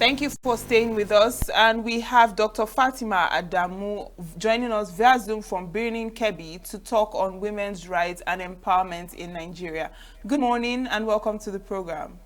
Thank you for staying with us. And we have Dr. Fatima Adamu joining us via Zoom from Birnin Kebbi to talk on women's rights and empowerment in Nigeria. Good morning and welcome to the program.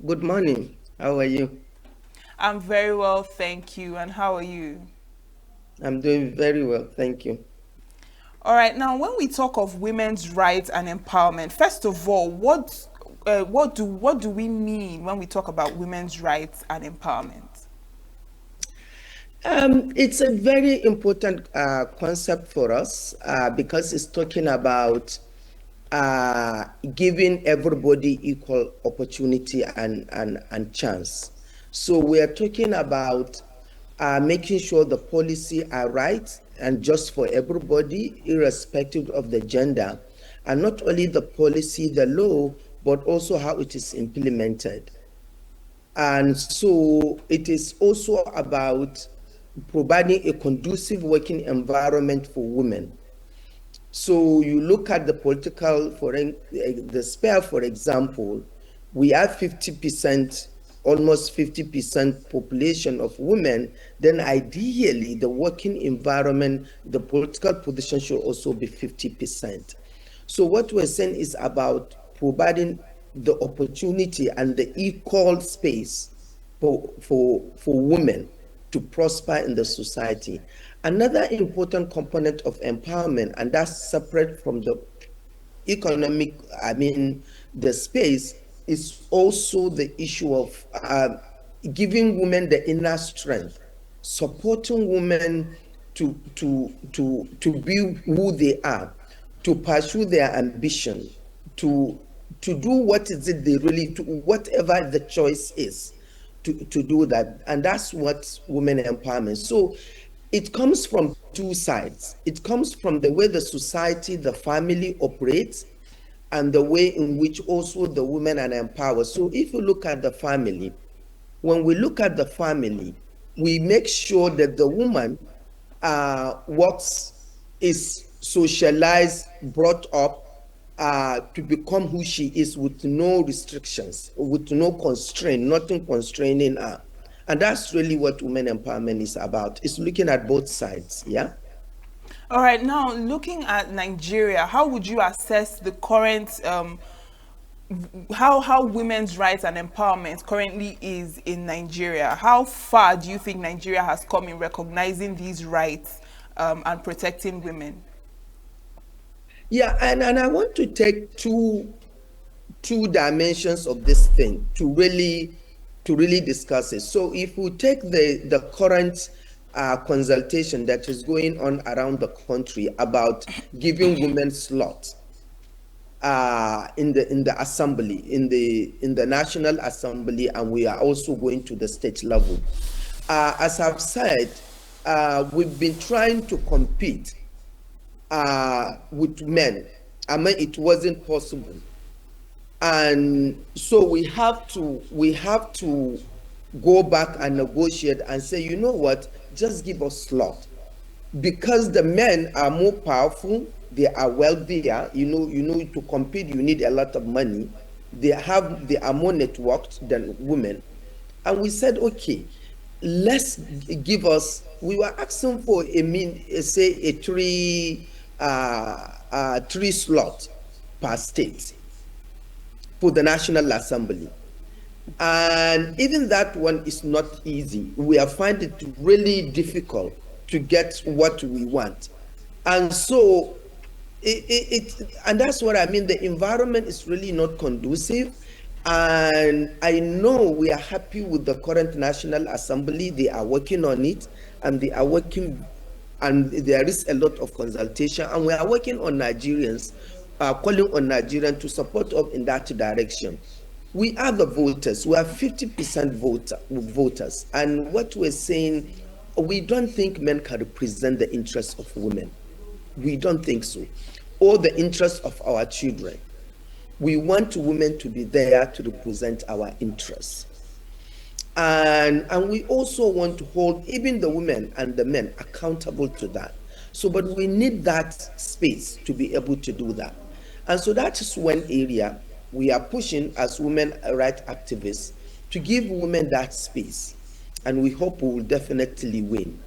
Good morning. How are you? I'm very well, thank you. And how are you? I'm doing very well, thank you. All right, now when we talk of women's rights and empowerment, first of all, what do we mean when we talk about women's rights and empowerment? It's a very important concept for us because it's talking about giving everybody equal opportunity and chance. So we are talking about making sure the policy are right and just for everybody, irrespective of the gender, and not only the policy, the law, but also how it is implemented. And so it is also about providing a conducive working environment for women. So you look at the political, the sphere, for example, we have 50%, almost 50% population of women, then ideally the working environment, the political position should also be 50%. So what we're saying is about providing the opportunity and the equal space for women to prosper in the society. Another important component of empowerment, and that's separate from the economic, the space, is also the issue of giving women the inner strength, supporting women to be who they are, to pursue their ambition, to do what is it they really do, whatever the choice is, to do that. And that's what women empowerment. So it comes from two sides. It comes from the way the society, the family operates, and the way in which also the women are empowered. So if you look at the family, when we look at the family, we make sure that the woman is socialized, brought up to become who she is with no restrictions, with no constraint, nothing constraining her. And that's really what women empowerment is about. It's looking at both sides, yeah? All right, now looking at Nigeria, how would you assess the current how women's rights and empowerment currently is in Nigeria? How far do you think Nigeria has come in recognizing these rights and protecting women? Yeah, and I want to take two dimensions of this thing to really discuss it. So if we take the current consultation that is going on around the country about giving women slots in the assembly, in the National Assembly, and we are also going to the state level. As I've said, we've been trying to compete with men. I mean, it wasn't possible. And so we have to go back and negotiate and say, you know what, just give us slot. Because the men are more powerful, they are wealthier, you know, to compete, you need a lot of money. They are more networked than women. And we said, okay, let's give us, we were asking for a three slot per state for the National Assembly. And even that one is not easy. We have found it really difficult to get what we want. And so and that's what I mean. The environment is really not conducive. And I know we are happy with the current National Assembly. They are working on it, and they are working, and there is a lot of consultation, and we are working on Nigerians, calling on Nigerians to support us in that direction. We are the voters. We are 50% voters. And what we're saying, we don't think men can represent the interests of women. We don't think so. Or the interests of our children. We want women to be there to represent our interests. And we also want to hold even the women and the men accountable to that. So, but we need that space to be able to do that. And so that is one area we are pushing as women rights activists to give women that space, and we hope we will definitely win.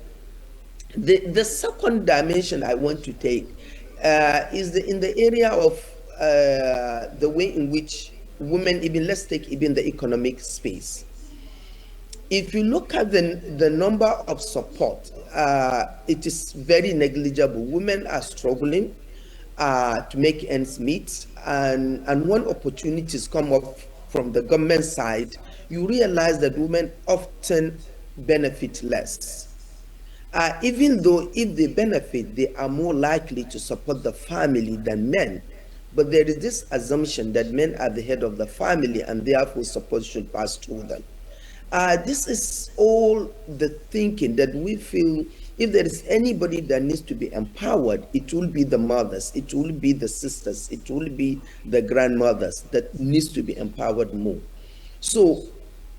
The second dimension I want to take is in the area of the way in which women, even let's take even the economic space. If you look at the number of support, it is very negligible. Women are struggling to make ends meet, and when opportunities come up from the government side, you realize that women often benefit less. Even though if they benefit, they are more likely to support the family than men. But there is this assumption that men are the head of the family and therefore support should pass through them. This is all the thinking that we feel if there is anybody that needs to be empowered, it will be the mothers, it will be the sisters, it will be the grandmothers that needs to be empowered more. So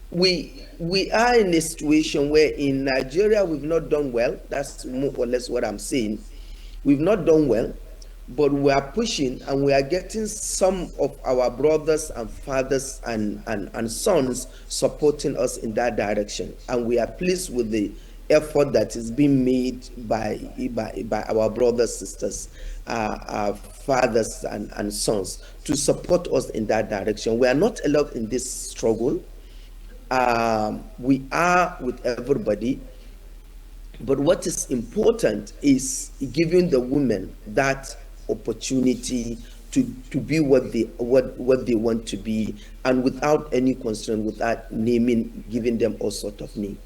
we are in a situation where in Nigeria we've not done well. That's more or less what I'm saying. We've not done well, but we are pushing and we are getting some of our brothers and fathers and sons supporting us in that direction. And we are pleased with the effort that is being made by our brothers, sisters, our fathers and sons to support us in that direction. We are not alone in this struggle. We are with everybody, but what is important is giving the women that opportunity to be what they want to be, and without any constraint, without naming, giving them all sort of name.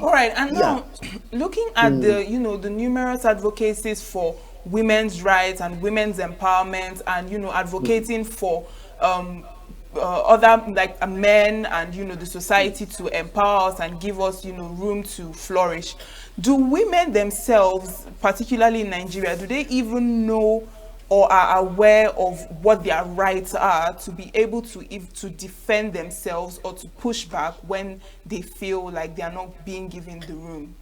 All right, and now looking at the the numerous advocacies for women's rights and women's empowerment, and advocating for other like men and the society to empower us and give us room to flourish. Do women themselves, particularly in Nigeria, do they even know or are aware of what their rights are to be able to defend themselves or to push back when they feel like they are not being given the room?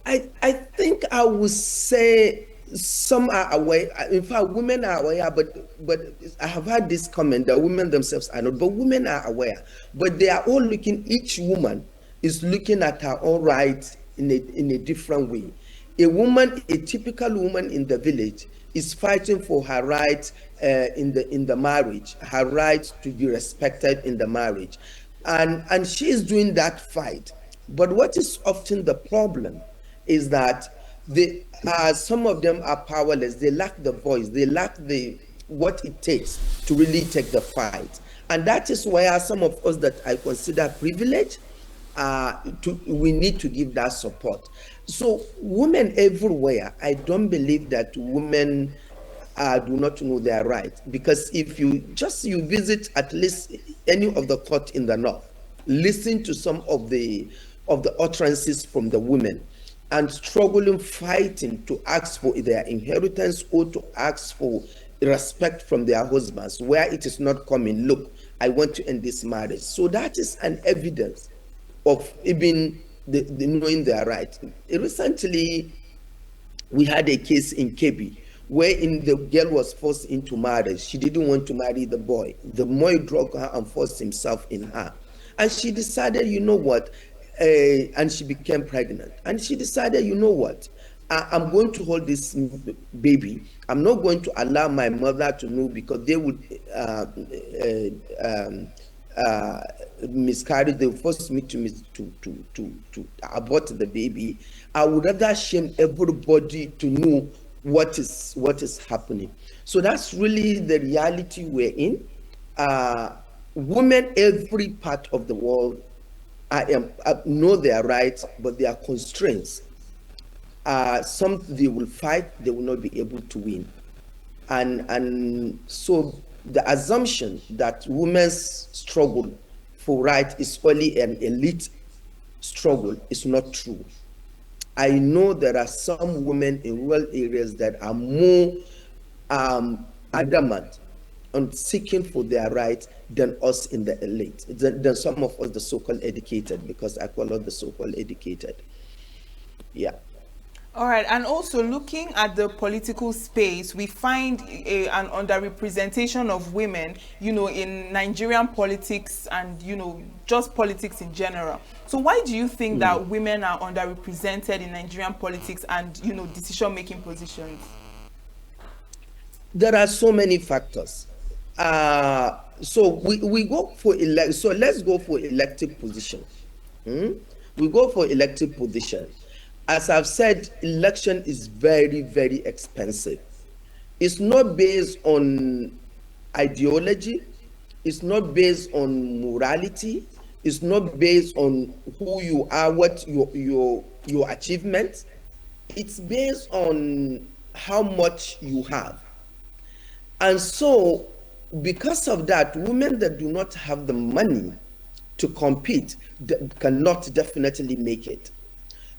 I think I would say some are aware. In fact, women are aware, but I have heard this comment that women themselves are not, but women are aware. But they are all looking, each woman is looking at her own rights in a different way. A typical woman in the village is fighting for her rights in the marriage, her right to be respected in the marriage. And she is doing that fight. But what is often the problem is that some of them are powerless. They lack the voice. They lack what it takes to really take the fight. And that is why some of us that I consider privileged, we need to give that support. So women everywhere, I don't believe that women do not know their rights, because if you visit at least any of the court in the north, listen to some of the utterances from the women, and struggling, fighting to ask for their inheritance or to ask for respect from their husbands, where it is not coming. Look, I want to end this marriage. So that is an evidence of even the knowing their right. Recently, we had a case in Kebbi where the girl was forced into marriage. She didn't want to marry the boy. The boy drug her and forced himself in her. And she decided, you know what, and she became pregnant. And she decided, you know what, I'm going to hold this baby. I'm not going to allow my mother to know, because they would miscarry. They would force me to abort the baby. I would rather shame everybody to know what is happening. So that's really the reality we're in. Women every part of the world know their rights, but there are constraints. Some they will fight, they will not be able to win. And so the assumption that women's struggle for right is only an elite struggle is not true. I know there are some women in rural areas that are more adamant on seeking for their rights than us in the elite, than some of us, the so-called educated, because I call us the so-called educated. Yeah. All right, and also looking at the political space, we find an underrepresentation of women, in Nigerian politics and, just politics in general. So why do you think Hmm. that women are underrepresented in Nigerian politics and, decision-making positions? There are so many factors. So we go for elect. So let's go for elective position. Hmm? We go for elective position. As I've said, election is very, very expensive. It's not based on ideology. It's not based on morality. It's not based on who you are, what your achievements. It's based on how much you have. And so, because of that, women that do not have the money to compete cannot definitely make it.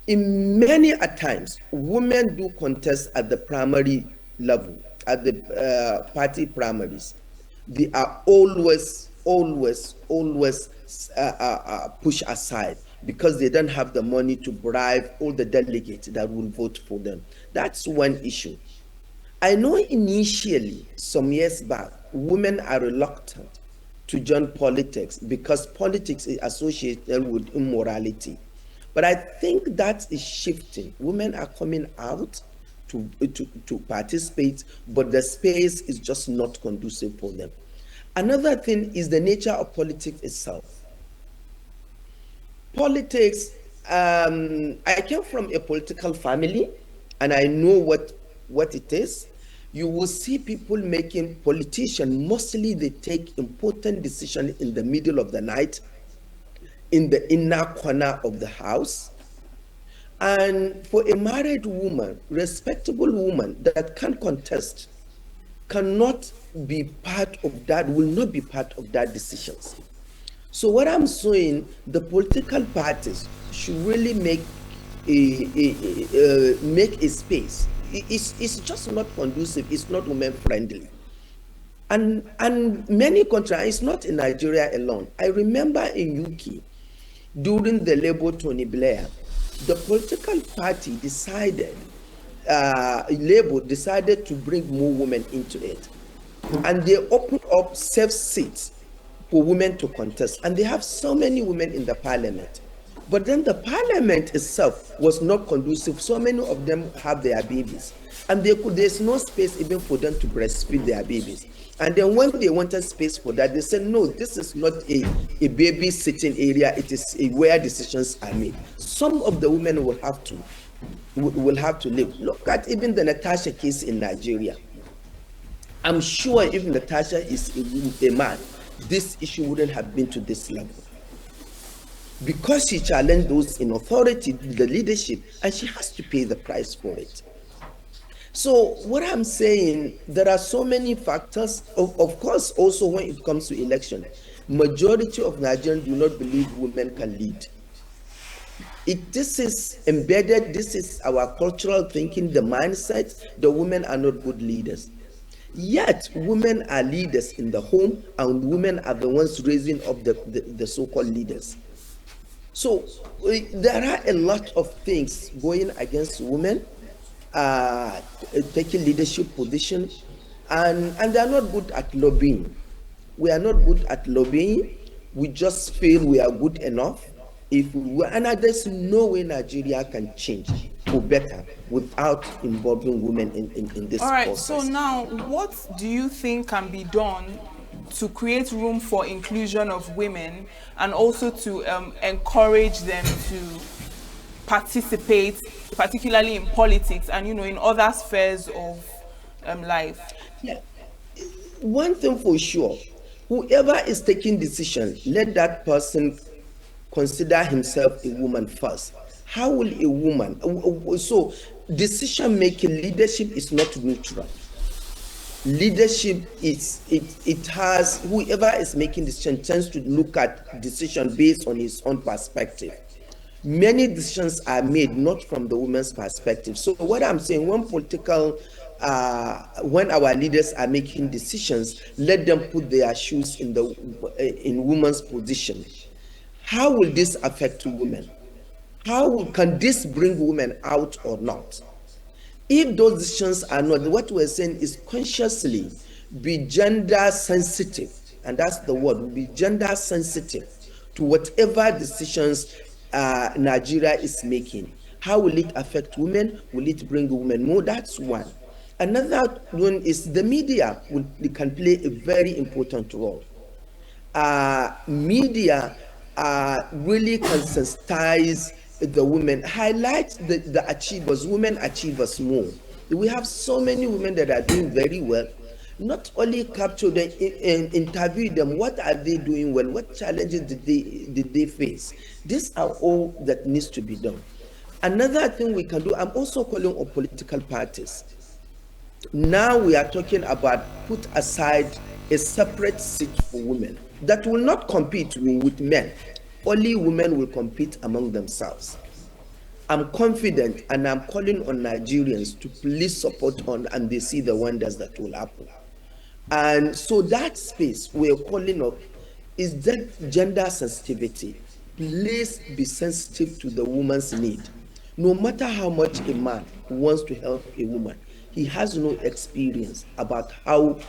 In many a times, women do contest at the primary level, at the party primaries. They are always pushed aside because they don't have the money to bribe all the delegates that will vote for them. That's one issue. I know initially, some years back, women are reluctant to join politics because politics is associated with immorality. But I think that is shifting. Women are coming out to participate, but the space is just not conducive for them. Another thing is the nature of politics itself. Politics, I came from a political family and I know what it is. You will see people making politicians, mostly they take important decisions in the middle of the night, in the inner corner of the house. And for a married woman, respectable woman that can contest, cannot be part of that, will not be part of that decisions. So what I'm saying, the political parties should really make a space. It's just not conducive. It's not women friendly. And many countries, it's not in Nigeria alone. I remember in UK during the Labour Tony Blair, the political party decided, Labour decided to bring more women into it, and they opened up safe seats for women to contest, and they have so many women in the parliament. But then the parliament itself was not conducive. So many of them have their babies, and there's no space even for them to breastfeed their babies. And then when they wanted space for that, they said, no, this is not a baby sitting area. It is where decisions are made. Some of the women will have to live. Look at even the Natasha case in Nigeria. I'm sure if Natasha is a man, this issue wouldn't have been to this level. Because she challenged those in authority, the leadership, and she has to pay the price for it. So what I'm saying, there are so many factors. Of course, also when it comes to election, majority of Nigerians do not believe women can lead. This is embedded, this is our cultural thinking, the mindset, the women are not good leaders. Yet, women are leaders in the home, and women are the ones raising up the so-called leaders. So there are a lot of things going against women taking leadership position, and they are not good at lobbying. We are not good at lobbying. We just feel we are good enough. If we were, and there's no way Nigeria can change for better without involving women in this All right, process. so now what do you think can be done to create room for inclusion of women and also to encourage them to participate, particularly in politics and in other spheres of life? Yeah. One thing for sure, whoever is taking decision, let that person consider himself a woman first. How will a woman? So decision making, leadership is not neutral. Leadership it has, whoever is making decision tends to look at decision based on his own perspective. Many decisions are made not from the woman's perspective. So what I'm saying, when our leaders are making decisions, let them put their shoes in women's position. How will this affect women? How can this bring women out or not? If those decisions are not, what we're saying is consciously be gender sensitive, and that's the word, be gender sensitive to whatever decisions Nigeria is making. How will it affect women? Will it bring women more? That's one. Another one is the media can play a very important role. Media really can sensitize the women, highlight the achievers, women achievers more. We have so many women that are doing very well. Not only capture them and interview them, what are they doing well? What challenges did they face? These are all that needs to be done. Another thing we can do, I'm also calling on political parties. Now we are talking about put aside a separate seat for women that will not compete with men. Only women will compete among themselves. I'm confident and I'm calling on Nigerians to please support on, and they see the wonders that will happen. And so that space we're calling up is that gender sensitivity. Please be sensitive to the woman's need. No matter how much a man wants to help a woman, he has no experience about how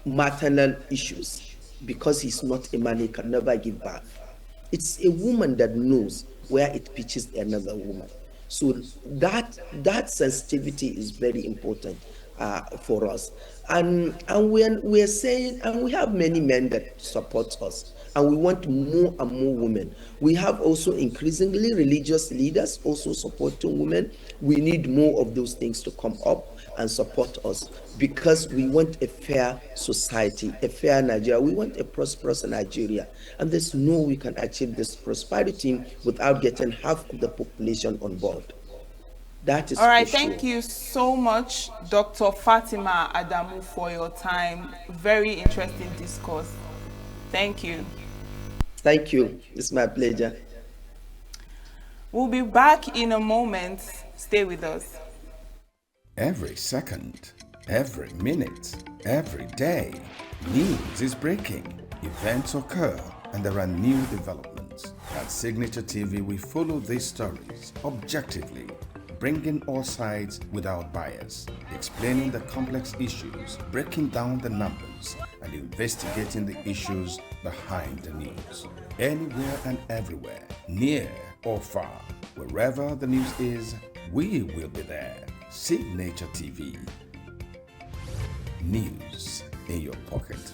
maternal issues, because he's not a man, he can never give birth. It's a woman that knows where it pitches another woman. So that sensitivity is very important for us. And we're saying, and we have many men that support us, and we want more and more women. We have also increasingly religious leaders also supporting women. We need more of those things to come up and support us, because we want a fair society, a fair Nigeria. We want a prosperous Nigeria, and there's no way we can achieve this prosperity without getting half of the population on board. That is All right, for thank sure. you so much, Dr. Fatima Adamu, for your time. Very interesting discourse. Thank you. Thank you. It's my pleasure. We'll be back in a moment. Stay with us. Every second, every minute, every day, news is breaking, events occur, and there are new developments. At Signature TV, we follow these stories objectively, bringing all sides without bias, explaining the complex issues, breaking down the numbers, and investigating the issues behind the news. Anywhere and everywhere, near or far, wherever the news is, we will be there. Signature TV. News in your pocket.